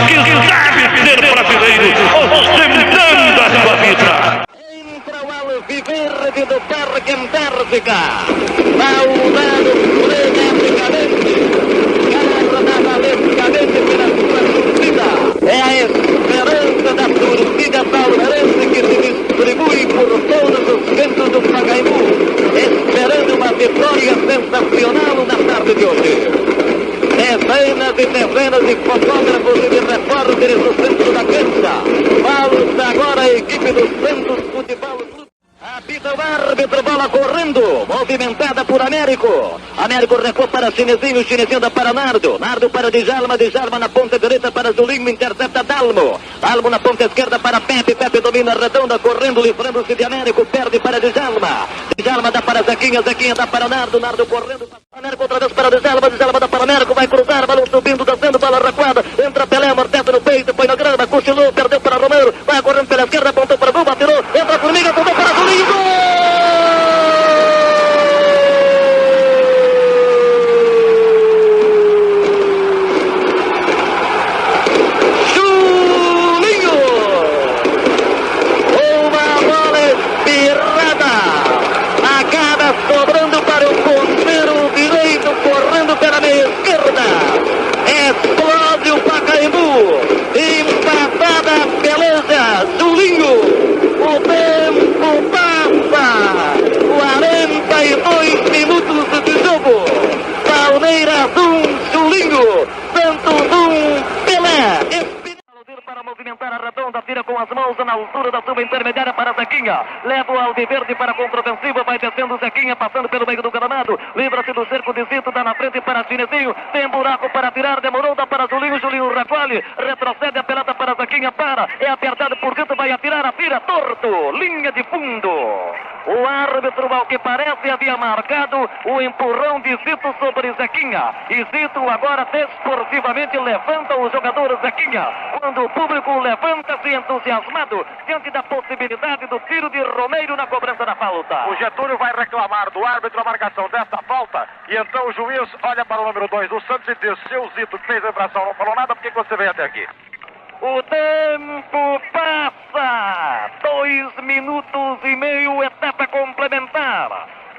que sabe ser brasileiro, ostentando a sua vida. Entra o alviverde do Parque Antártica, saudado freneticamente, carnavalescamente pela sua torcida. É a esperança da torcida palmeirense que se distribui por todos os cantos do Pacaembu, esperando uma vitória sensacional na tarde de hoje. Dezenas e dezenas de fotógrafos e de repórteres no centro da cancha. Falta agora a equipe do Santos Futebol Clube. Apita o árbitro, bola correndo, movimentada por Américo. Américo recuou para Chinesinho, Chinesinho dá para Nardo. Nardo para Djalma, Djalma na ponta direita para Zulinho, intercepta Dalmo. Dalmo na ponta esquerda para Pepe, Pepe domina a redonda, correndo, livrando-se de Américo, perde para Djalma. Djalma dá para Zequinha, Zequinha dá para Nardo, Nardo correndo. Américo outra vez para Djalma, Djalma dá para Américo, vai cruzar, balão subindo, descendo, bola recuada. Entra Pelé, amortece no peito, põe na grama, cochilou, perdeu para Romero, vai correndo pela esquerda, apontou para o gol, atirou, entra a Formiga, apontou para Zulinho, gol! Sobrando para o ponteiro direito, correndo pela meia esquerda. Explode o Pacaembu. Empatada a beleza. Zulinho. O tempo passa. 42 minutos de jogo. Palmeiras 1, Zulinho. Santos 1, Pelé. Para movimentar a redonda, tira com as mãos na altura da suba-intermediária para Zequinha. Leva o Alviverde para a contra-ofensiva, vai descendo Zequinha, passando pelo meio do gramado. Livra-se do cerco de Zito, dá na frente para Chinesinho. Tem buraco para tirar, demorou, dá para Zulinho. Zulinho recolhe, retrocede a pelota para Zequinha, para. É apertado por Zito, vai atirar, atira, torto. Linha de fundo. O árbitro, ao que parece, havia marcado o empurrão de Zito sobre Zequinha. E Zito agora desportivamente levanta o jogador Zequinha. Quando o público levanta-se entusiasmado diante da possibilidade do tiro de Romero na cobrança da falta. O Getúlio vai reclamar do árbitro a marcação desta falta e então o juiz olha para o número 2 do Santos e diz: seu Zito que fez a infração não falou nada, por que você veio até aqui? O tempo passa, 2 minutos e meio, etapa complementar.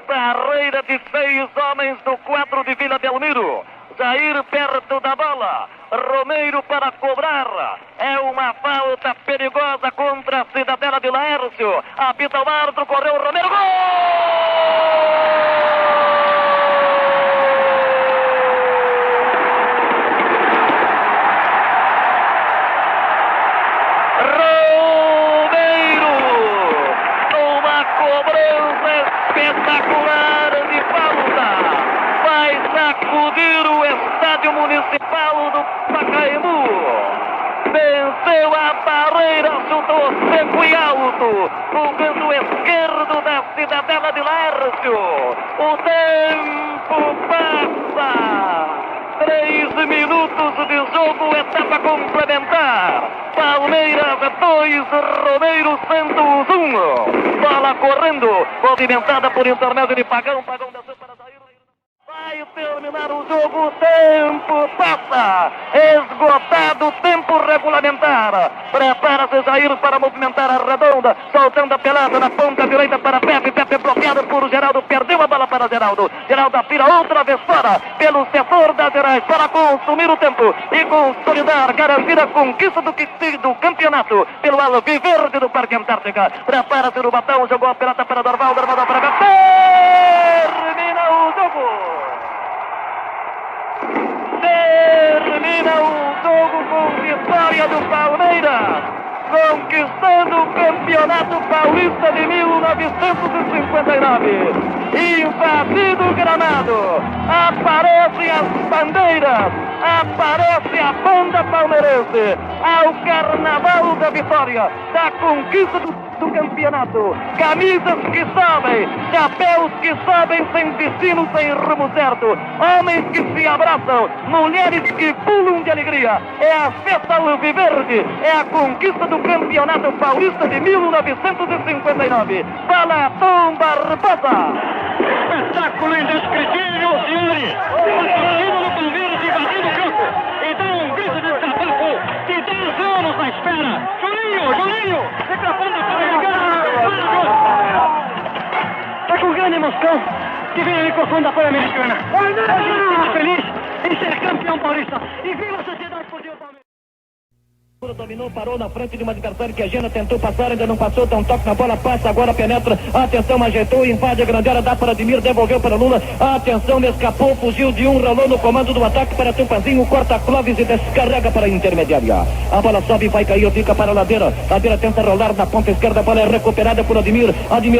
Barreira de 6 homens do quadro de Vila Belmiro. Jair perto da bola, Romero para cobrar, é uma falta perigosa contra a Cidadela de Laércio, apita o árbitro, correu o Romero, gol! Romero, numa cobrança espetacular de falta, vai sacudir o estádio municipal do Pacaembu. Venceu a barreira, chutou seco e alto, o canto esquerdo da Cidadela de Laércio. O tempo passa. 3 minutos de jogo, etapa complementar. Palmeiras 2, Romero Santos 1. Bola correndo, movimentada por intermédio de Pagão. Pagão desceu para Jair. Vai terminar o jogo, o tempo passa, esgotado o tempo regulamentar. Prepara-se Jair para movimentar a redonda, soltando a pelada na ponta direita para Pepe. Pepe bloqueado por Geraldo, perdeu a bola para Geraldo. Geraldo atira outra vez fora, pelo setor das Gerais, para consumir o tempo e consolidar, garantir a conquista do campeonato pelo Alviverde do Parque Antártica. Prepara-se no batão, jogou a pelota para Dorval, Dorval para cá. Termina o jogo. Termina o jogo com vitória do Palmeiras, conquistando o Campeonato Paulista de 1959. Invadido o gramado, aparecem as bandeiras, aparece a banda palmeirense, ao Carnaval da Vitória, da conquista do campeonato. Camisas que sobem, chapéus que sobem sem destino, sem rumo certo, homens que se abraçam, mulheres que pulam de alegria. É a festa alviverde, é a conquista do Campeonato Paulista de 1959. Fala Tom Barbosa. Espetáculo indescritível, senhores! O torcedor do Palmeiras invadindo o campo e dá um grito de desabafo, de Espera! Julinho! Microfone para Está com grande emoção que vem o microfone da Pan-Americana. A gente está feliz em ser campeão paulista. E viva a Sociedade Esportiva Palmeiras! Dominou, parou na frente de uma adversária que a Gena tentou passar, ainda não passou, dá um toque na bola, passa, agora penetra, atenção, ajeitou, invade a grande área, dá para Ademir, devolveu para Lula, atenção, escapou, fugiu de um, rolou no comando do ataque para Tupanzinho, corta Clóvis e descarrega para a intermediária. A bola sobe, vai cair, fica para a ladeira tenta rolar na ponta esquerda, a bola é recuperada por Ademir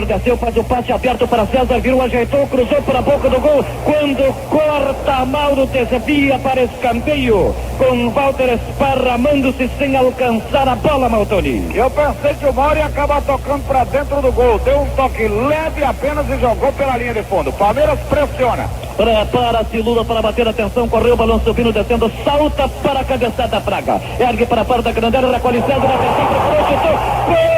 desceu, faz o passe aberto para César, virou, ajeitou, cruzou para a boca do gol, quando corta, Mauro desvia para escanteio, com Walter esparramando-se sem alcançar a bola, Maltoni. Eu pensei que o Mauro ia acabar tocando para dentro do gol. Deu um toque leve apenas e jogou pela linha de fundo. Palmeiras pressiona. Prepara-se Lula para bater, atenção, correu o balão subindo, descendo, salta para a cabeçada Braga. Ergue para fora da grande área, recolhe César, atenção, preparou, chutou. Gol!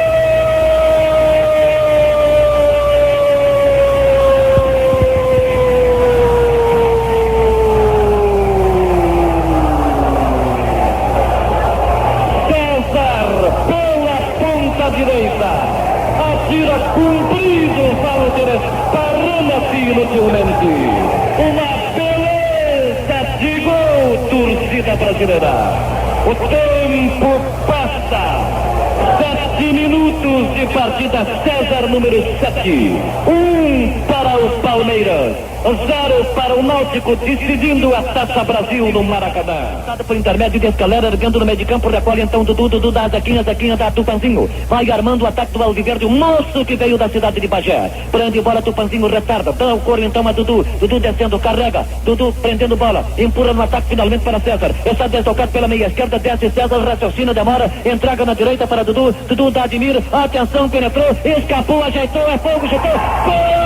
Direita, atira cumprido, Walter esparrama-se inutilmente. Uma beleza de gol, torcida brasileira. O tempo passa. 7 minutos de partida, César número 7. 1 para o Palmeiras, 0 para o Náutico, decidindo a Taça Brasil no Maracanã. Dado por intermédio de Escalera, erguendo no meio de campo, recolhe então Dudu da Zequinha da Tupanzinho. Vai armando o ataque do Alviverde, o moço que veio da cidade de Bagé. Prende bola, Tupanzinho retarda, dá o coro então a Dudu descendo, carrega, Dudu prendendo bola, empurra no ataque finalmente para César. Está deslocado pela meia esquerda, desce César, raciocina, demora, entrega na direita para Dudu da Ademir, atenção, penetrou, escapou, ajeitou, é fogo, chutou, gol!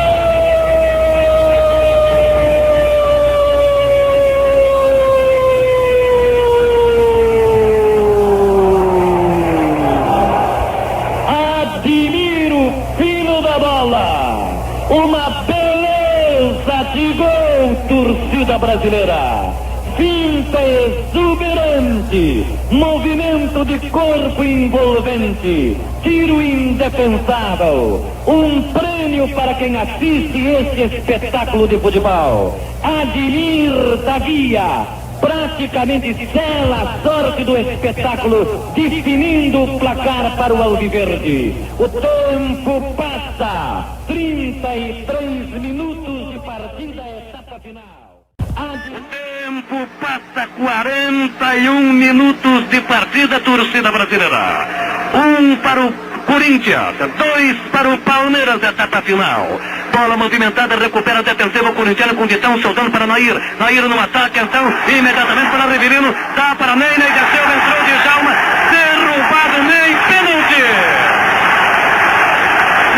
Uma beleza de gol, torcida brasileira. Finta exuberante, movimento de corpo envolvente, tiro indefensável. Um prêmio para quem assiste esse espetáculo de futebol. Ademir da Guia praticamente sela a sorte do espetáculo, definindo o placar para o Alviverde. O tempo passa, 33 minutos de partida, etapa final. O tempo passa, 41 minutos de partida, torcida brasileira. 1 para o Corinthians, 2 para o Palmeiras, etapa final. Bola movimentada, recupera a defensiva corintiana com Vitão, soltando para Nair no ataque, então, imediatamente para Riverino, dá para Ney, desceu, entrou de Djalma, derrubado Ney, pênalti!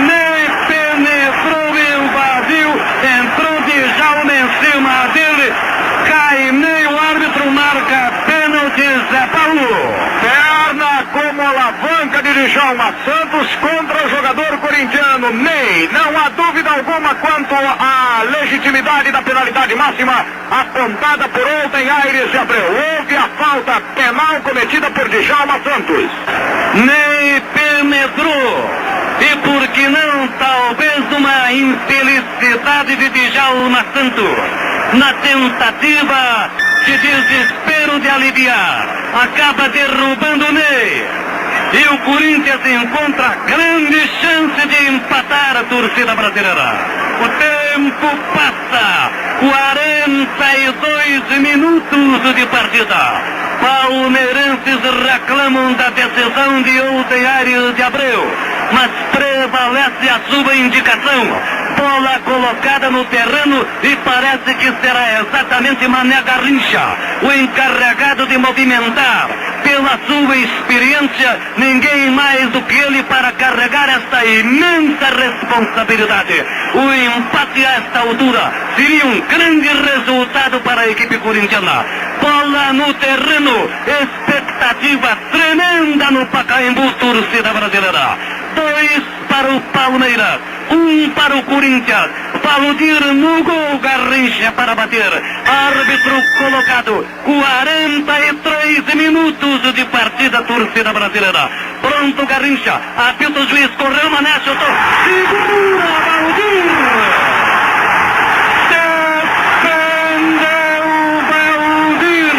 Ney penetrou, invadiu, entrou de Djalma em cima dele, cai Ney, o árbitro marca pênalti, Zé Paulo. Perna como alavanca de Djalma Santos contra o jogador corintiano Ney. Não há dúvida alguma quanto à legitimidade da penalidade máxima apontada por ontem Aires de Abreu. Houve a falta penal cometida por Djalma Santos. Ney penetrou. E por que não, talvez uma infelicidade de Djalma Santos, na tentativa de desespero de aliviar, acaba derrubando o Ney. E o Corinthians encontra grande chance de empatar a torcida brasileira. O tempo passa, 42 minutos de partida. Palmeirenses reclamam da decisão de ontem Aires de Abreu, mas prevalece a sua indicação. Bola colocada no terreno e parece que será exatamente Mané Garrincha, o encarregado de movimentar. Pela sua experiência, ninguém mais do que ele para carregar esta imensa responsabilidade. O empate a esta altura seria um grande resultado para a equipe corintiana. Bola no terreno, expectativa tremenda no Pacaembu, torcida brasileira. 2 para o Palmeiras, 1 para o Corinthians. Valdir no gol, Garrincha para bater. Árbitro colocado, 43 minutos de partida, torcida brasileira. Pronto, Garrincha, apita o juiz, correu, Mané, chutou, segura, Valdir. Defendeu Valdir,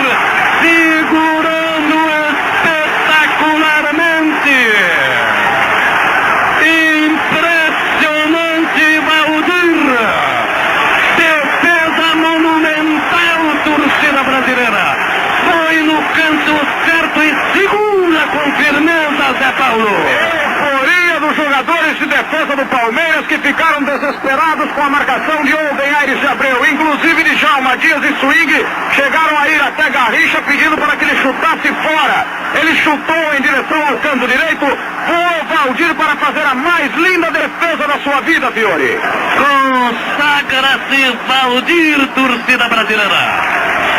segurando espetacularmente. Impressionante, Valdir. Defesa monumental, torcida brasileira. Foi no canto certo e segura com firmeza, Zé Paulo. Euforia dos jogadores de defesa do Palmeiras que ficaram desesperados com a marcação de Olden, de Abreu, inclusive de Djalma, Dias e Swing, chegaram a ir até Garrincha pedindo para que ele chutasse fora. Ele chutou em direção ao canto direito, foi Valdir para fazer a mais linda defesa da sua vida, Fiore. Consagra-se Valdir, torcida brasileira,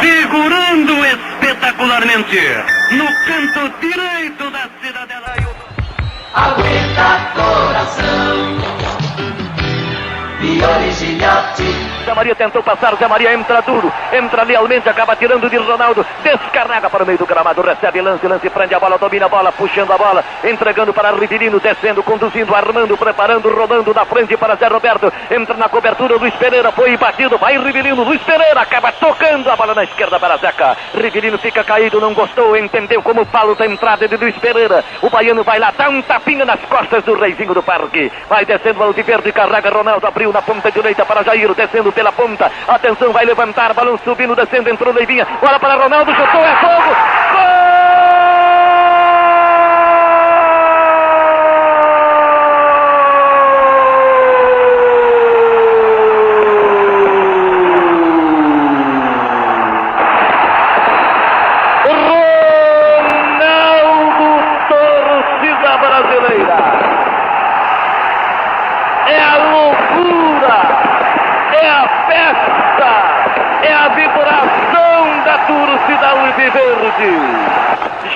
segurando espetacularmente no canto direito da Cidadela. Aguenta coração, Fiore Gilhote. Zé Maria tentou passar, Zé Maria entra duro, entra lealmente, acaba tirando de Ronaldo, descarrega para o meio do gramado, recebe lance, prende a bola, domina a bola, puxando a bola, entregando para Rivelino, descendo, conduzindo, armando, preparando, rolando na frente para Zé Roberto, entra na cobertura, Luiz Pereira, foi batido, vai Rivelino, Luiz Pereira, acaba tocando a bola na esquerda para Zeca, Rivelino fica caído, não gostou, entendeu como falta a entrada de Luiz Pereira, o baiano vai lá, dá um tapinha nas costas do Reizinho do Parque, vai descendo ao de verde, carrega Ronaldo, abriu na ponta direita para Jair, descendo pela ponta, atenção, vai levantar, balão subindo, descendo, entrou Leivinha, bola para Ronaldo, chutou, é fogo, gol! Ronaldo, torcida brasileira, é a loucura, é a festa, é a vibração da torcida alviverde.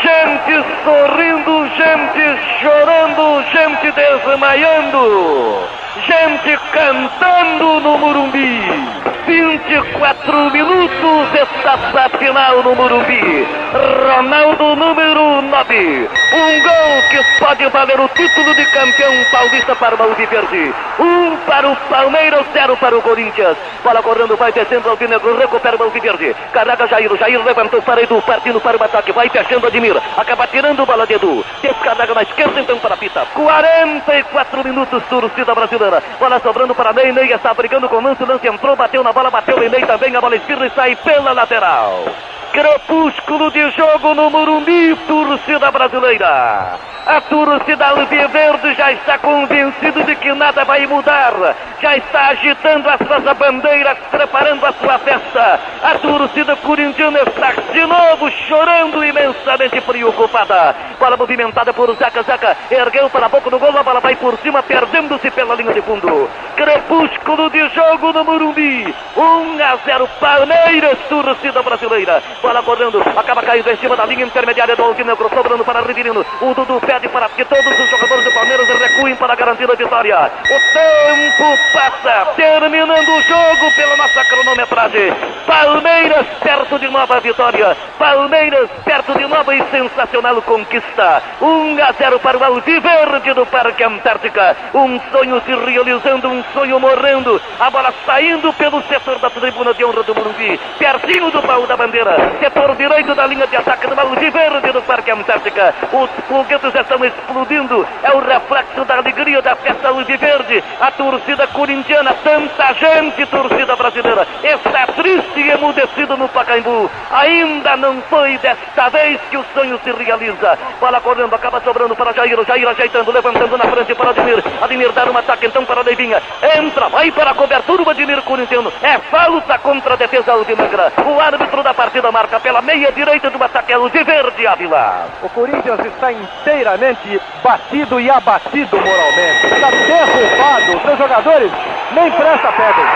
Gente sorrindo, gente chorando, gente desmaiando, gente cantando no Morumbi. 24 minutos, etapa final no Morumbi. Ronaldo, número 9. Um gol que pode valer o título de campeão paulista para o Alviverde. 1 para o Palmeiras, 0 para o Corinthians. Bola correndo, vai descendo, Alvinegro recupera o Alviverde. Carrega Jair levantou para Edu, partindo para o ataque, vai fechando Admir. Acaba tirando bola de Edu. Descarrega na esquerda, então para a Pita. 44 minutos, torcida brasileira. Bola sobrando para Ney está brigando com o Lance entrou, bateu na bola, bateu em Ney também, a bola esquerda e sai pela lateral. Crepúsculo de jogo no Morumbi, torcida brasileira. A torcida alviverde já está convencido de que nada vai mudar. Já está agitando as suas bandeiras, preparando a sua festa. A torcida corintiana está de novo chorando, imensamente preocupada. Bola movimentada por Zaca, ergueu para a boca do gol, a bola vai por cima, perdendo-se pela linha de fundo. Crepúsculo de jogo no Morumbi. 1-0 Palmeiras, torcida brasileira. Bola correndo, acaba caindo em cima da linha intermediária do Alvinegro, sobrando para Rivelino. O Dudu pede para que todos os jogadores do Palmeiras recuem para garantir a vitória. O tempo passa, terminando o jogo pela nossa cronometragem. Palmeiras perto de nova vitória. Palmeiras perto de nova e sensacional conquista. 1-0 para o Alviverde do Parque Antártica. Um sonho se realizando, um sonho morrendo. A bola saindo pelo setor da tribuna de honra do Morumbi, pertinho do baú da bandeira. Setor direito da linha de ataque do Alviverde do Parque Antártica. Os foguetes estão explodindo. É o reflexo da alegria da festa alviverde. A torcida corintiana, tanta gente, torcida brasileira, está triste e emudecida no Pacaembu. Ainda não foi desta vez que o sonho se realiza. Bola correndo, acaba sobrando para Jair ajeitando, levantando na frente para Admir dar um ataque então para Leivinha. Entra, vai para a cobertura o Admir corintiano. É falta contra a defesa alvinegra. O árbitro da partida marca pela meia direita do ataque alviverde, Ávila. O Corinthians está inteiramente batido e abatido moralmente. Está derrubado. Seus jogadores nem presta pedra.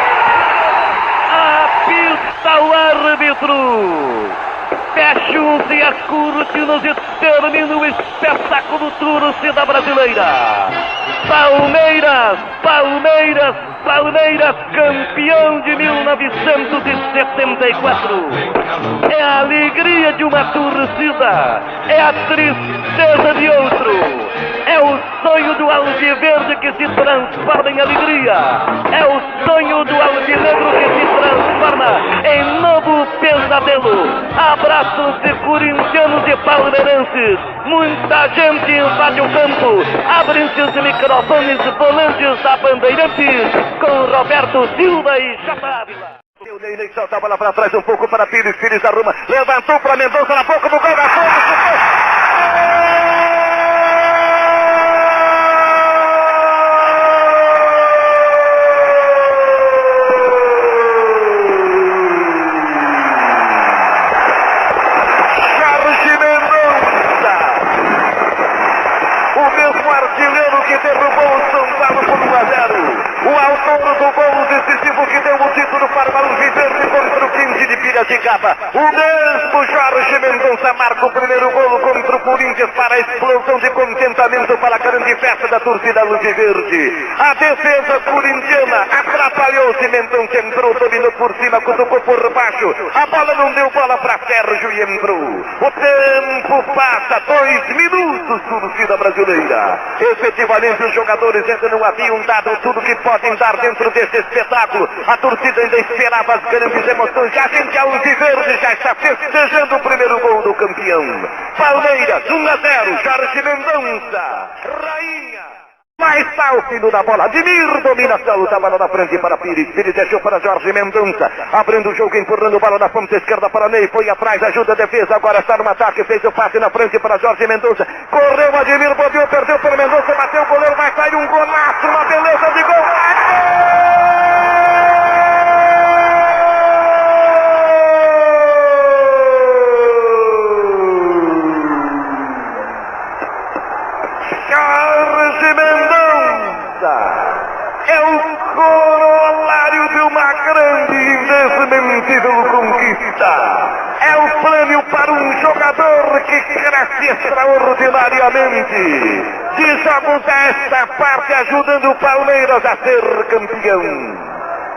Apita o árbitro. Fecham-se as cortinas e termina o espetáculo torcida brasileira. Palmeiras, Palmeiras, Palmeiras, campeão de 1974. É a alegria de uma torcida, é a tristeza de outro. É o sonho do alviverde que se transforma em alegria. É o sonho do alvinegro que se transforma em novo pesadelo. Abraços de corintianos e palmeirenses. Muita gente invade o campo. Abrem-se os microfones volantes da Bandeirantes com Roberto Silva e Jota Ávila. O Ney solta a bola para trás um pouco para Pires. Pires arruma, levantou para Mendonça na boca do gol da que derrubou o São Paulo por 1-0. O autor do gol decisivo que deu o título para o Alviverde contra o 15 de Piracicaba. O mesmo Jorge Mendonça marca o primeiro gol contra o Corinthians para a explosão de contentamento para a grande festa da torcida Alviverde. A defesa corintiana atrapalhou-se, Mendonça entrou, dominou por cima, cutucou por baixo. A bola não deu bola para Sérgio e entrou. O tempo passa, 2 minutos, torcida brasileira. Efetivamente os jogadores ainda não haviam dado tudo que podem dar dentro desse espetáculo. A torcida ainda esperava as grandes emoções. A gente Alviverde já está festejando o primeiro gol do campeão. Palmeiras, 1-0, Jorge Mendonça, rainha. Lá está o filho da bola, Ademir, dominação, da bola na frente para Pires, Pires deixou para Jorge Mendonça, abrindo o jogo, empurrando a bola na ponta esquerda para Ney, foi atrás, ajuda a defesa, agora está no ataque, fez o passe na frente para Jorge Mendonça, correu Ademir, bobeou, perdeu para Mendonça, bateu o goleiro, vai sair um golaço, uma beleza de gol, Jorge Mendonça é o corolário de uma grande e desmentível conquista. É o prêmio para um jogador que cresce extraordinariamente. De jogos desta parte ajudando o Palmeiras a ser campeão.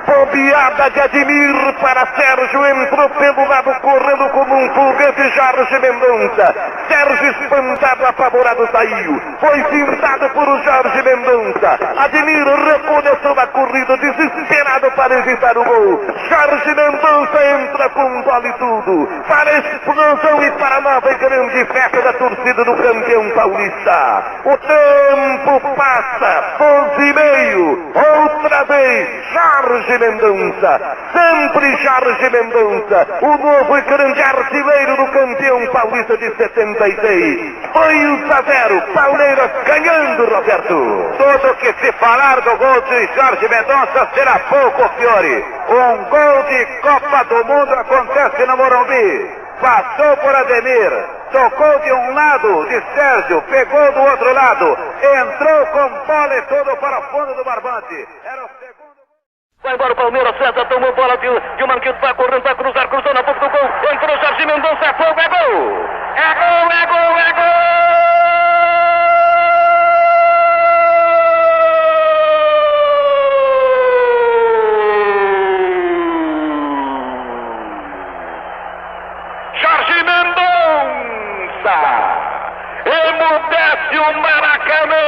Bobeada de Ademir para Sérgio, entrou pelo lado correndo como um foguete Jorge Mendonça. Sérgio espantado, apavorado saiu. Foi pintado por Jorge Mendonça. Ademir recomeçou a corrida desesperado para evitar o gol. Jorge Mendonça entra com bola e tudo para a explosão e para a nova e grande festa da torcida do campeão paulista. O tempo passa, 12:30, outra vez Jorge Mendonça, sempre Jorge Mendonça, o novo e grande artilheiro do campeão paulista de 76. 2-0, Palmeiras ganhando, Roberto. Tudo que se falar do gol de Jorge Mendonça será pouco, Fiore. Um gol de Copa do Mundo acontece no Morumbi. Passou por Ademir, tocou de um lado de Sérgio, pegou do outro lado, entrou com bola e tudo para o fundo do barbante. Era o segundo. Vai embora o Palmeiras, César tomou bola de Manquito, vai correndo, vai cruzar, cruzou na boca do gol, entrou Jorge Mendonça, é fogo, é gol! É gol, é gol, é gol! Jorge Mendonça! Emudece o Maracanã,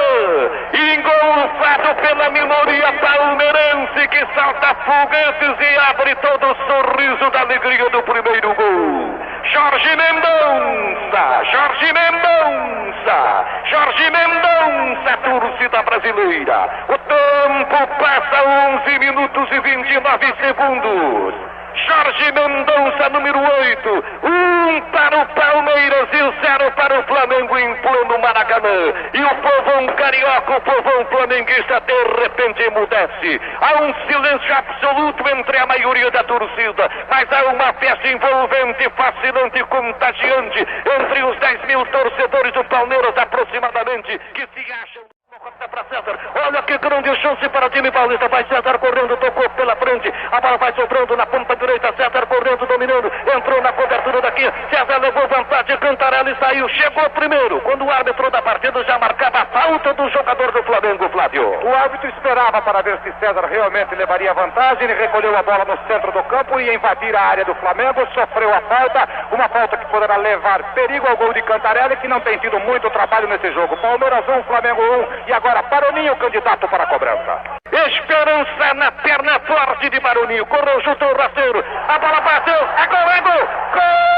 engolfado pela minoria palmeirense que salta foguetes e abre todo o sorriso da alegria do primeiro gol. Jorge Mendonça, Jorge Mendonça, Jorge Mendonça, torcida brasileira. O tempo passa, 11 minutos e 29 segundos. Jorge Mendonça, número 8, 1 para o Palmeiras e 0 para o Flamengo em pleno Maracanã. E o povão carioca, o povão flamenguista de repente emudece. Há um silêncio absoluto entre a maioria da torcida, mas há uma festa envolvente, fascinante e contagiante entre os 10 mil torcedores do Palmeiras aproximadamente, que se acham... Para César, olha que grande chance para o time paulista. Vai César correndo, tocou pela frente, a bola vai sobrando na ponta direita. César correndo, dominando, entrou na cobertura daqui. César levou vantagem, Cantarelli saiu. saiu, chegou primeiro, quando o árbitro da partida já marcava a falta do jogador do Flamengo, Flávio. O árbitro esperava para ver se César realmente levaria vantagem. Ele recolheu a bola no centro do campo e invadir a área do Flamengo. Sofreu a falta, uma falta que poderá levar perigo ao gol de Cantarelli, que não tem tido muito trabalho nesse jogo. Palmeiras 1, Flamengo 1, e agora Baroninho, candidato para a cobrança. Esperança na perna forte de Baroninho, correu, chutou o rasteiro, a bola bateu, é gol, é gol, gol!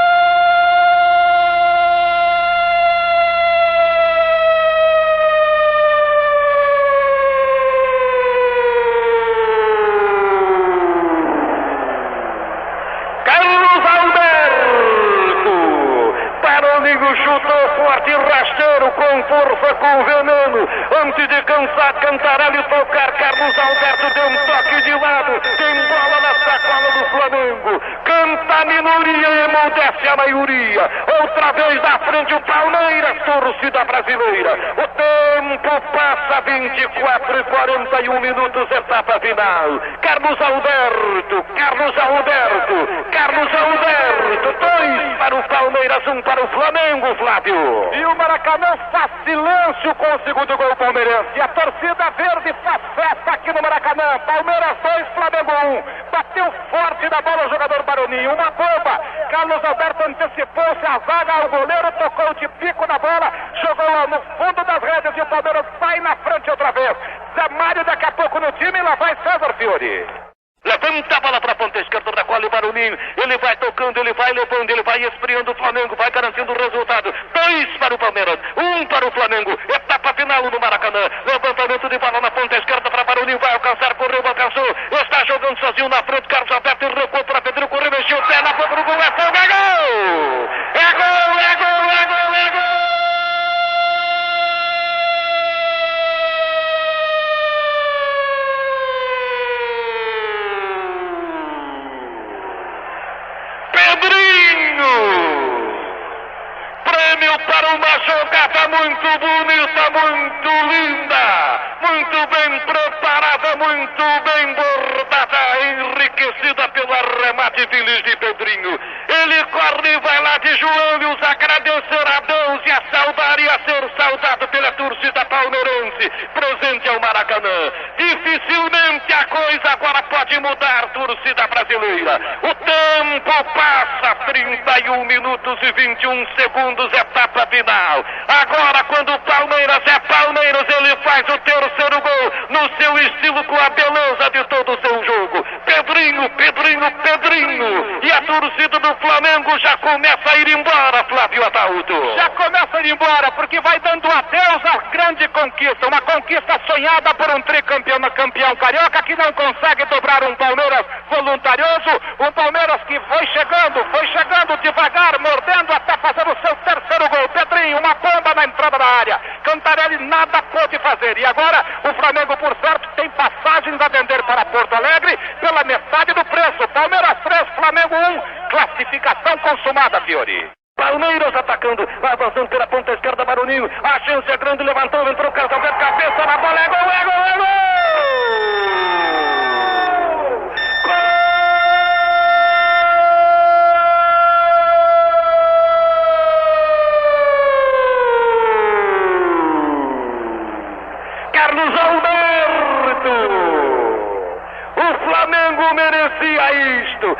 Chutou forte, rasteiro, com força, com veneno. Antes de cansar, Cantarelli tocar, Carlos Alberto deu um toque de lado. Tem bola na sacola do Flamengo. Canta a minoria e emudece a maioria. Outra vez na frente o Palmeiras, torcida brasileira. O tempo passa, 24 e 41 minutos, etapa final. Carlos Alberto, Carlos Alberto, Carlos Alberto. 2 para o Palmeiras, 1 para o Flamengo, Flávio. E o Maracanã faz silêncio com o segundo gol palmeirense. E a torcida verde faz festa aqui no Maracanã. Palmeiras 2, Flamengo 1. Bateu forte da bola o jogador Baroninho. Uma bomba. Carlos Alberto antecipou-se a zaga ao goleiro, tocou de pico na bola, jogou lá no fundo das redes e o Palmeiras sai na frente outra vez. Zé Mário daqui a pouco no time e lá vai César Fiori. Levanta a bola para a ponta esquerda, recolhe o Baroninho. Ele vai tocando, ele vai levando, ele vai esfriando o Flamengo, vai garantindo o resultado. 2 para o Palmeiras, 1 para o Flamengo. Etapa final no Maracanã. Levantamento de bola na ponta esquerda para Baroninho, vai alcançar, correu, alcançou. Está jogando sozinho na frente, Carlos Alberto recuou para Pedro, correu, mexeu o pé na boca do gol, é fogo, é gol! É gol, é gol, é gol, é gol! Prêmio para uma jogada muito bonita, muito linda, muito bem preparada, muito bem bordada, enriquecida pelo arremate feliz de Pedrinho. Ele corre e vai lá de joelhos agradecer a Deus e a saudar e a ser saudado pela torcida palmeirense presente ao Maracanã. Dificilmente a coisa agora pode mudar, torcida brasileira. O tempo passa, 31 minutos e 21 segundos, etapa final. Agora, quando o Palmeiras é Palmeiras, ele faz o terceiro gol no seu estilo, com a beleza de todo o seu jogo. Pedrinho, Pedrinho, Pedrinho. E a torcida do Flamengo já começa a ir embora, Flávio Ataúdo. Já começa a ir embora, porque vai dando adeus à grande conquista. Uma conquista sonhada por um campeão carioca que não consegue dobrar um Palmeiras voluntarioso. Um Palmeiras que foi chegando devagar, mordendo até fazer o seu terceiro gol. Pedrinho, uma bomba na entrada da área. Cantarelli nada pôde fazer. E agora o Flamengo, por certo, tem passagens a vender para Porto Alegre pela metade do preço. Palmeiras 3, Flamengo 1. Classificação consumada, Fiori. Palmeiras atacando, avançando pela ponta esquerda, Baroninho. A chance é grande, levantou, entrou, Carlos Alberto, cabeça na bola, é gol, é gol, é gol! Carlos Alberto! O Flamengo merecia isto.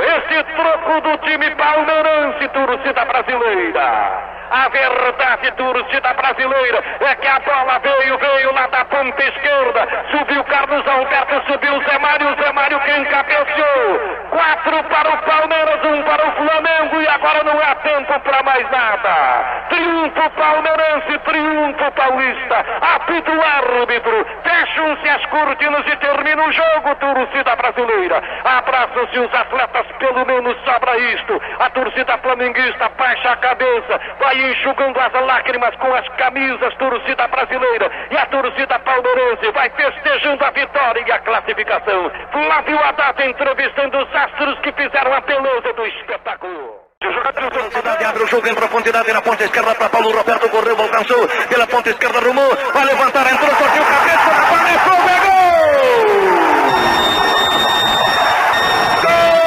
Esse troco do time palmeirense, torcida brasileira. A verdade, torcida brasileira, é que a bola veio lá da ponta esquerda. Subiu Carlos Alberto, subiu Zé Mário que encabeçou. 4 para o Palmeiras, 1 para o Flamengo, e agora não há tempo para mais nada. Triunfo palmeirense, triunfo paulista. Apita o árbitro, fecham-se as cortinas e termina o jogo, torcida brasileira. Abraçam-se os atletas, pelo menos sobra isto. A torcida flamenguista baixa a cabeça, vai enxugando as lágrimas com as camisas, torcida brasileira. E a torcida palmeirense vai festejando a vitória e a classificação. Flávio Haddad entrevistando os astros que fizeram a beleza do espetáculo. O jogador de velocidade abre o jogo, entra a quantidade na ponta esquerda para Paulo Roberto, correu, alcançou, pela ponta esquerda rumou, vai levantar, entrou, sortiu, cabeça, na bola, é fogo, é gol! Gol!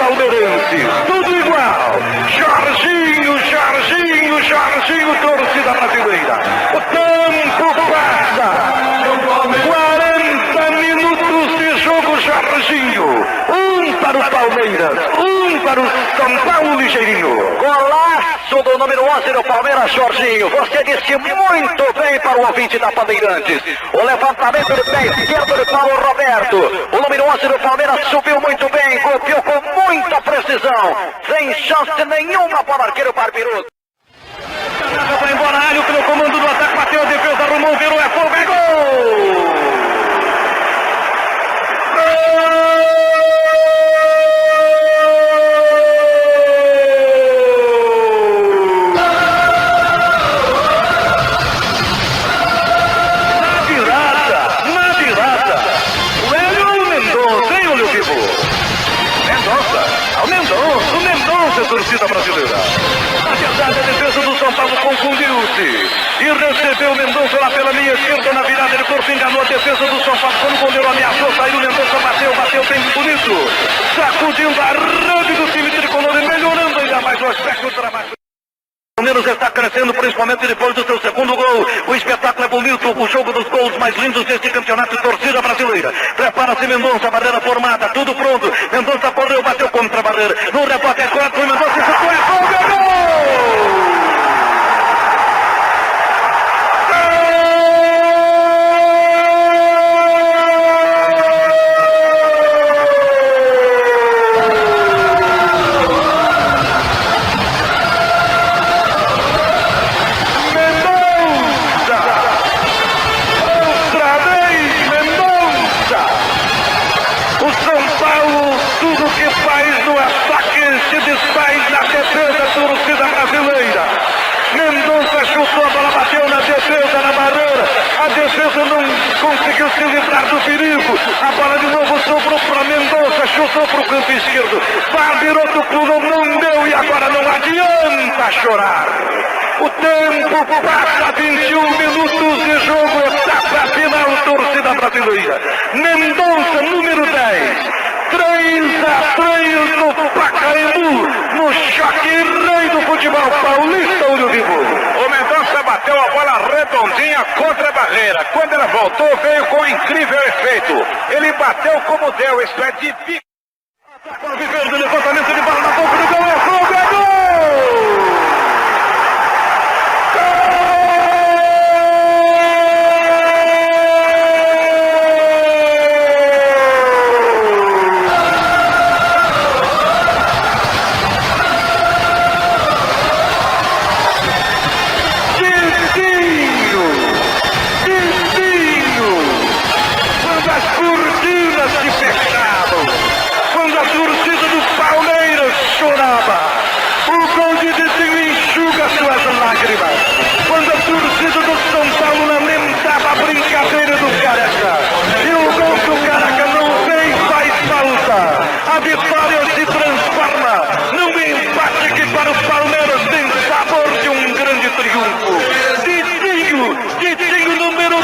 palmeirenses, tudo igual. Jorginho, Jorginho, Jorginho, torcida brasileira. O tempo passa. 40 minutos de jogo, Jorginho. Um para o Palmeiras, um para o São Paulo, ligeirinho. Golaço do número 11 do Palmeiras, Jorginho. Você disse muito bem para o ouvinte da Bandeirantes. O levantamento do pé esquerdo de Paulo Roberto. O número 11 do Palmeiras subiu muito bem, golpeou com muita precisão. Sem chance nenhuma para o arqueiro Barbiroto. Vai embora, Alho pelo comando do ataque, bateu a defesa, arrumou, virou, é fogo, é gol! Na virada, o Hélio Mendonça, hein, olho vivo? O Mendonça, torcida brasileira. Na verdade, a defesa do São Paulo confundiu-se e recebeu o Mendonça lá pela linha esquerda na virada de corpo, enganou a defesa do São Paulo. Quando o goleiro ameaçou, saiu o Mendonça, bateu bem bonito, sacudindo a rede do time tricolor e melhorando ainda mais o aspecto do trabalho. O Palmeiras está crescendo, principalmente depois do seu segundo gol. O espetáculo é bonito, o jogo dos gols mais lindos deste campeonato, torcida brasileira. Prepara-se Mendonça, barreira formada, tudo pronto. Mendonça correu, bateu contra a barreira. No rebote é 4, Mendonça chutou, é gol, é gol! Conseguiu se livrar do perigo. A bola de novo sobrou para Mendonça, chutou para o canto esquerdo. Barbiroto pulou, não deu e agora não adianta chorar. O tempo passa, 21 minutos de jogo, etapa final, torcida brasileira. Mendonça, número 10. 3-3 no Pacaembu, no choque rei do futebol paulista, olho vivo. O Mendonça bateu a bola redondinha contra a barreira. Quando ela voltou, veio com incrível efeito. Ele bateu como deu, isso é de pico. Ataca o Viverde, levantamento de bola na boca do gol, é fogo, é gol! Quando a torcida do São Paulo lamentava a brincadeira do Careca e o gol do Careca não vem, faz falta. A vitória se transforma num empate que para o Palmeiras tem sabor de um grande triunfo. Didinho número 2,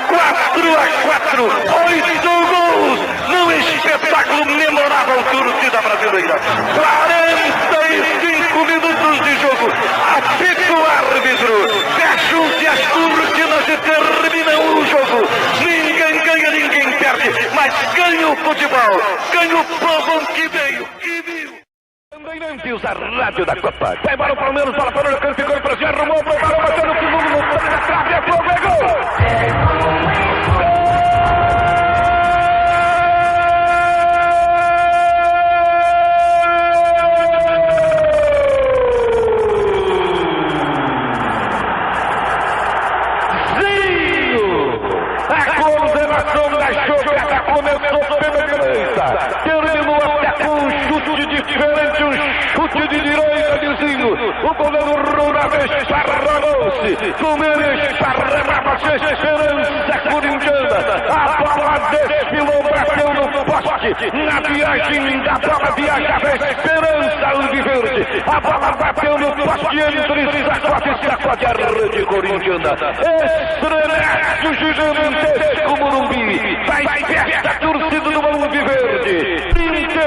4-4, 8 gols num espetáculo memorável, torcida brasileira. 45 minutos de jogo. Apita o árbitro, fecham-se as cortinas e terminam o jogo. Ninguém ganha, ninguém perde, mas ganha o futebol, ganha o povo que veio, que viu. Bandeirantes, a rádio da Copa. Vai para o Palmeiras, bola para o canto, ficou para si, arrumou, preparou, bateu no segundo, na trave, é fogo, é gol! Começou pela direita, terminou até com um chute diferente, um chute de direita de Zinho. O goleiro Rurava esparramou-se, como ele esparramava-se, a esperança corintiana. A bola desfilou, bateu no poste, na viagem da bola viajava a esperança alviverde. A bola bateu no poste entre sacode a rede corintiana. Estremexe gigantesco Morumbi, vai festa a torcida do Alviverde.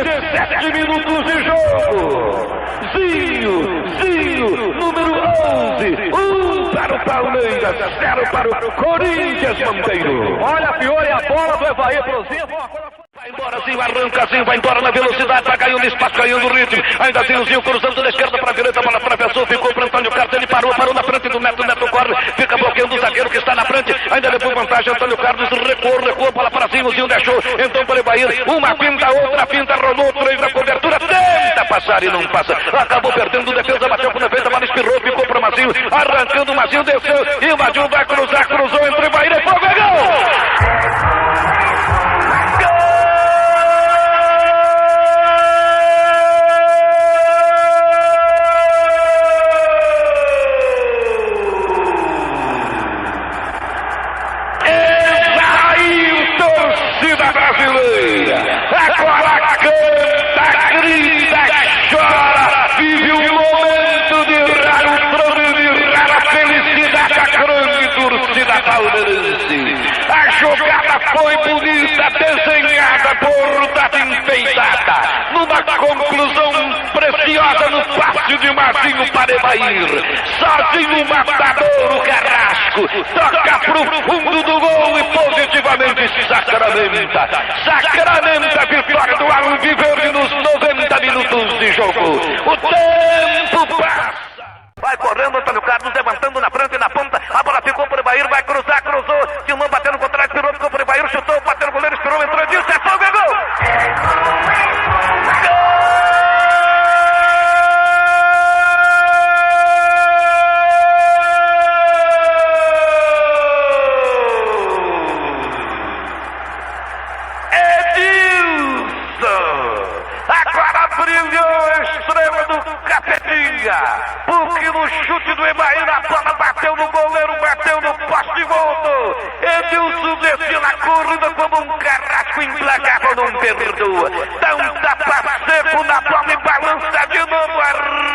17 minutos de jogo. Zinho, número 11. 1 para o Palmeiras, 0 para o Corinthians, Monteiro. Olha, Fiore, a bola do Evair pro Zinho. Vai embora, Zinho, arranca, Zinho, vai embora na velocidade, vai caindo no espaço, caindo o ritmo. Ainda tem o Zinho cruzando da esquerda para a direita, a bola atravessou, ficou para Antônio Carlos, ele parou na frente do Neto, Neto corre, fica bloqueando o zagueiro que está na frente, ainda levou vantagem, Antônio Carlos recuou, bola para cima, o Zinho deixou, então para o Evair, uma finta, outra finta, rolou, três na cobertura, tenta passar e não passa, acabou perdendo, defesa, bateu com defesa, a bola espirrou, ficou para o Mazinho, arrancando o Mazinho, desceu, invadiu, vai cruzar, cruzou, entre o Evair, é fogo, é gol! Torcida brasileira, agora canta, grita, chora, vive um momento de raro trono, de rara felicidade, a grande torcida palmeirense. A jogada foi bonita, desenhada, bordada, enfeitada, numa conclusão preciosa no passe de Mazinho para Evair. Sozinho o matador, o Carrasco, toca pro fundo do gol e positivamente sacramenta a vitória do Alviverde nos 90 minutos de jogo. O tempo passa. Vai correndo Antônio Carlos, levantando na frente e na ponta. A bola ficou para o Evair, vai cruzar, cruzou. De novo batendo contra trás, tirou, ficou para o Evair, chutou, bateu no goleiro, esperou, entrou, disse, é fogo, é gol! Porque no chute do Evair a bola bateu no goleiro, bateu no poste e voltou. Edilson desceu na corrida como um Carrasco implacável, não perdoa. Dá um tapa seco na bola e balança de novo a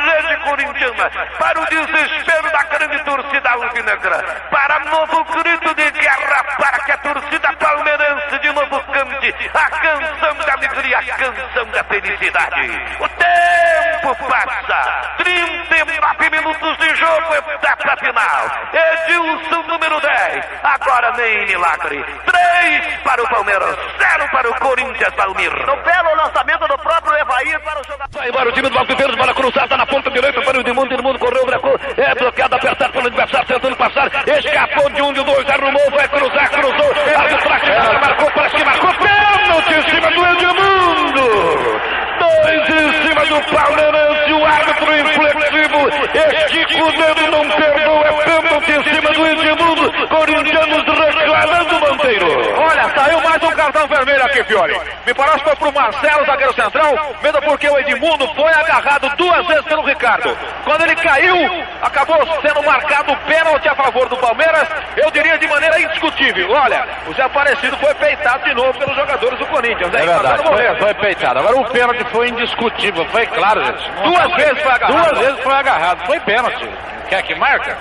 rede corintiana. Para o desespero da grande torcida alvinegra. Para novo grito de guerra, para que a torcida palmeirense de novo cante a canção da alegria, a canção da felicidade. O tempo passa. 39 minutos de jogo, etapa final. Edilson, número 10. Agora nem milagre. 3 para o Palmeiras, 0 para o Corinthians, Palmir. No belo lançamento do próprio Evair para o jogador. Vai embora o time do Alviverde, bola cruzada na ponta direita para o Edmundo correu, brecou, é bloqueado, apertado pelo adversário, tentando passar, escapou de um, de dois, arrumou, vai cruzar, cruzou, arbitragem, marcou, parece que marcou, pênalti em cima do Edmundo. 2 em cima do Palmeirense, o árbitro inflexivo, estica o dedo, não perdoa, é pênalti em cima do Edmundo, corintianos reclamando, Monteiro. Olha, saiu mais um cartão vermelho aqui, Fiore. Me parece que foi pro Marcelo, zagueiro central, mesmo porque o Edmundo foi agarrado 2 vezes pelo Ricardo. Quando ele caiu, acabou sendo marcado pênalti a favor do Palmeiras, eu diria de maneira indiscutível. Olha, o Zé Aparecido foi peitado de novo pelos jogadores do Corinthians. É verdade, foi peitado. Agora o pênalti foi indiscutível, foi claro, gente. 2 vezes foi agarrado. 2 vezes foi agarrado, foi pênalti. Quer que marca?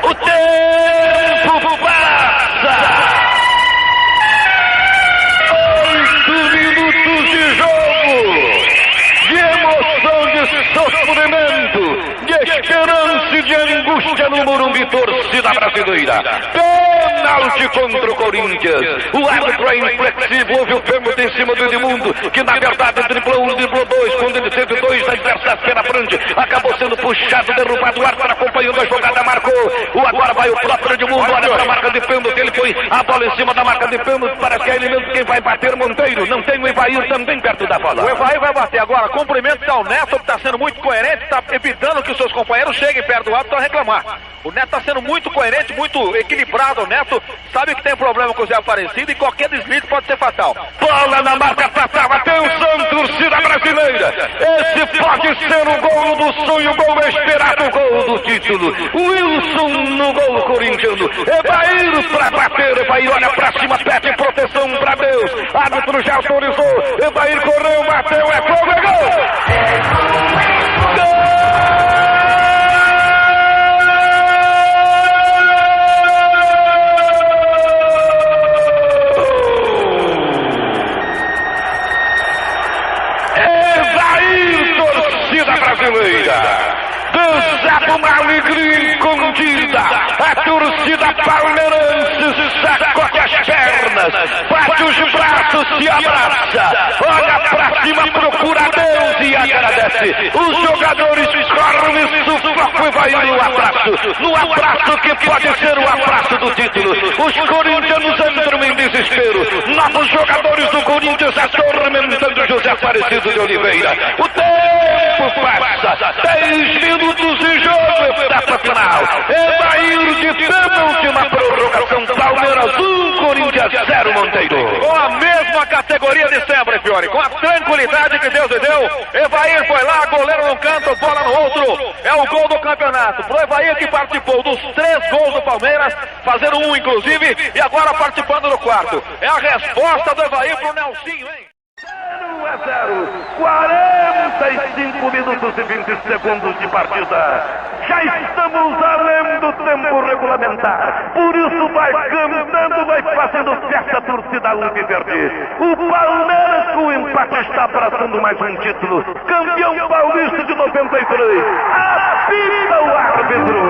O tempo passa! 8 minutos de jogo! De emoção, de sofrimento, de esperança e de angústia no Morumbi, torcida brasileira. Pênalti contra o Corinthians. O árbitro é inflexível, houve o pênalti em cima do Edmundo, que na verdade driblou 1, driblou 2, quando ele teve 2 adversários pela frente, acabou sendo puxado, derrubado, o árbitro acompanhando a jogada, marcou. Agora vai o próprio Edmundo, olha para a marca de pênalti, ele põe a bola em cima da marca de pênalti, parece que é ele mesmo quem vai bater, Monteiro. Não tem o Evair também perto da bola. O Evair vai bater agora. Cumprimento ao Neto, que está sendo muito coerente, está evitando que os seus companheiros cheguem perto do árbitro para reclamar. O Neto está sendo muito coerente, muito equilibrado. O Neto sabe que tem problema com o Zé Aparecido e qualquer deslize pode ser fatal. Bola na marca fatal, atenção, torcida brasileira. Esse pode ser o gol do sonho, o gol esperado, o gol do título. Wilson no gol corintiano. Evair para bater, Evair olha para cima, pede proteção para Deus. Árbitro já autorizou, Evair correu, bateu, é fogo, é gol! Brasileira. Desata uma alegria incontida. A torcida palmeirense sacode as pernas, bate os braços, se abraça, olha pra cima, procura Deus e agradece. Os jogadores correm e sufocam e vai no abraço que pode ser o abraço do título. Os corintianos entram em desespero. Novos jogadores do Corinthians atormentando José Aparecido de Oliveira. O tempo passa, 10 minutos de jogo, etapa final. Evair de Tama, última prorrogação. Palmeiras 1, Corinthians 0, Monteiro. Com a mesma categoria de sempre, Fiore, com a tranquilidade que Deus lhe deu. Evair foi lá, goleiro num canto, bola no outro. É o gol do campeonato. Pro Evair, que participou dos 3 gols do Palmeiras, fazendo um inclusive, e agora participando do 4. É a resposta do Evair pro Nelsinho, hein? 0-0, 45 minutos e 20 segundos de partida. Já estamos além do tempo regulamentar. Por isso vai cantando, vai fazendo festa a torcida alviverde. O Palmeiras com o empate está abraçando mais um título. Campeão paulista de 93. Apita o árbitro.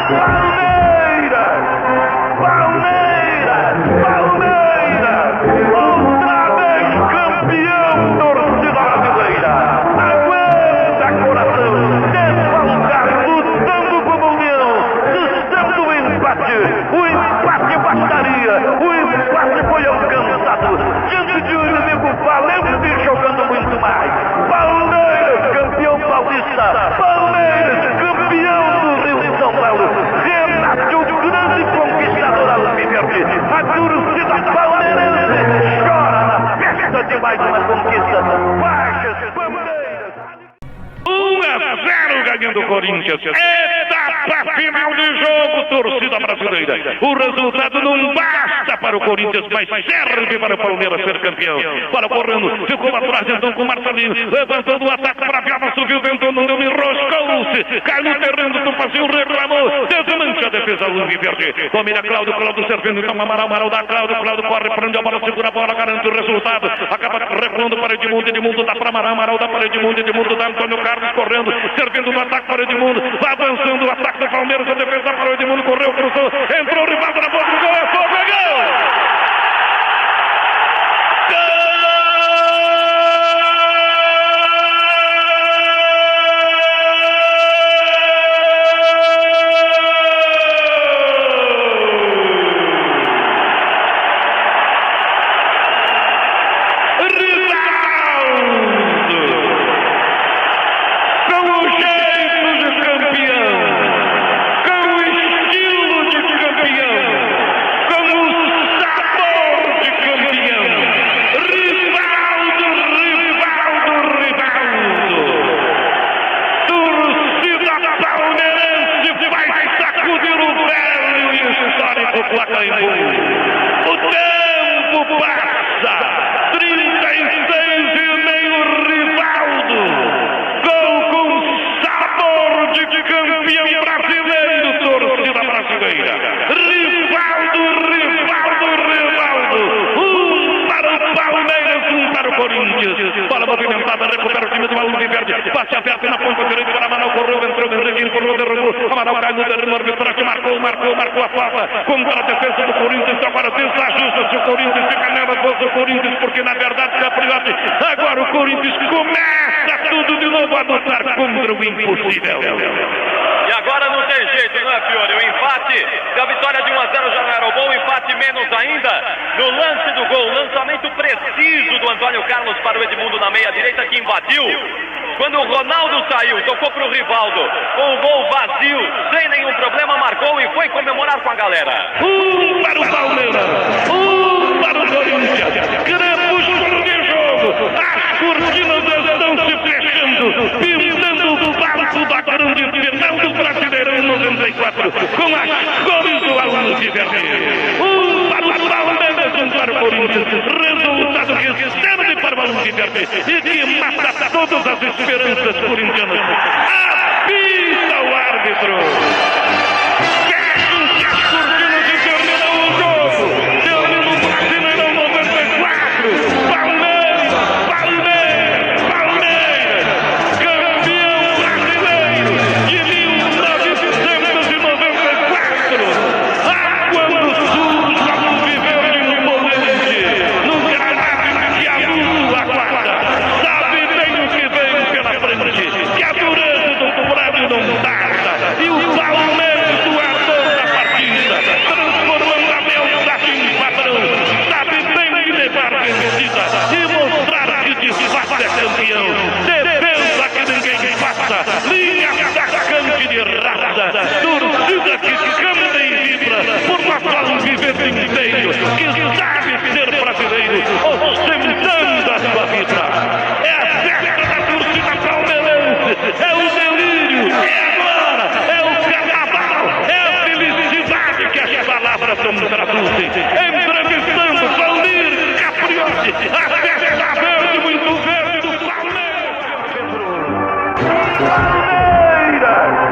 Palmeiras! Palmeiras! Palmeiras! Outra vez campeão, torcida brasileira. Aguenta coração, desfalcar, lutando como união, sustando o empate. O empate bastaria, o empate foi alcançado. Diante de um inimigo valente e jogando muito mais. Palmeiras, campeão paulista. Palmeiras, campeão do Rio de São Paulo. Renate, o grande conquistador alviverde. A torcida palmeirense chora na festa de mais uma conquista. Faixas, bandeiras. 1-0 ganhando o Corinthians. Etapa final de jogo, torcida brasileira. O resultado não basta para o Corinthians, mas serve para o Palmeiras ser campeão. Para correndo, ficou atrás então com o Marcelinho, levantando o ataque para a Viava, subiu, tentou, não deu, enroscou-se, caiu no terreno do passeio, reclamou, desmancha a defesa alviverde. Domina Cláudio servindo, então Amaral dá Cláudio corre, prende a bola, segura a bola, garante o resultado. Acaba recuando para Edmundo dá para Amaral dá para Edmundo dá Antônio Carlos correndo, servindo no ataque para Edmundo, vai avançando o ataque do Palmeiras, a defesa para o Edmundo, correu, cruzou, entrou o rival na boca do gol, é fogo, é gol! O tempo passa, 36,5, Rivaldo, gol com sabor de campeão brasileiro, torcida brasileira. Rivaldo, para o Palmeiras, para o Corinthians. Bola movimentada, recupera o time do alviverde, passe aberto na ponta direita para Amaral, correu, entrou, Henrique, empurrou, derrubou, Amaral cai no terreno, arbitragem, marcou a falta, contra a defesa do Corinthians, agora desajusta-se o Corinthians, fica nervoso o Corinthians, porque na verdade, Capriotti, agora o Corinthians começa tudo de novo a lutar contra o impossível. E agora não tem jeito, não é, Fiore? O empate, a vitória de 1-0 já não era bom, o empate menos ainda. No lance do gol, lançamento preciso do Antônio Carlos para o Edmundo na meia-direita, que invadiu. Quando o Ronaldo saiu, tocou para o Rivaldo, com o gol vazio, sem nenhum problema, marcou e foi comemorar com a galera. Para o Palmeiras, para o Corinthians, crepúsculo de jogo, as cortinas estão se fechando, pintando o palco da grande final do Brasileirão 94, com as cores do alviverde. Para o Palmeiras, para o Corinthians, resultado que serve para o alviverde e que mata todas as esperanças corintianas. Apita o árbitro. Palmeiras, campeão Palmeiras!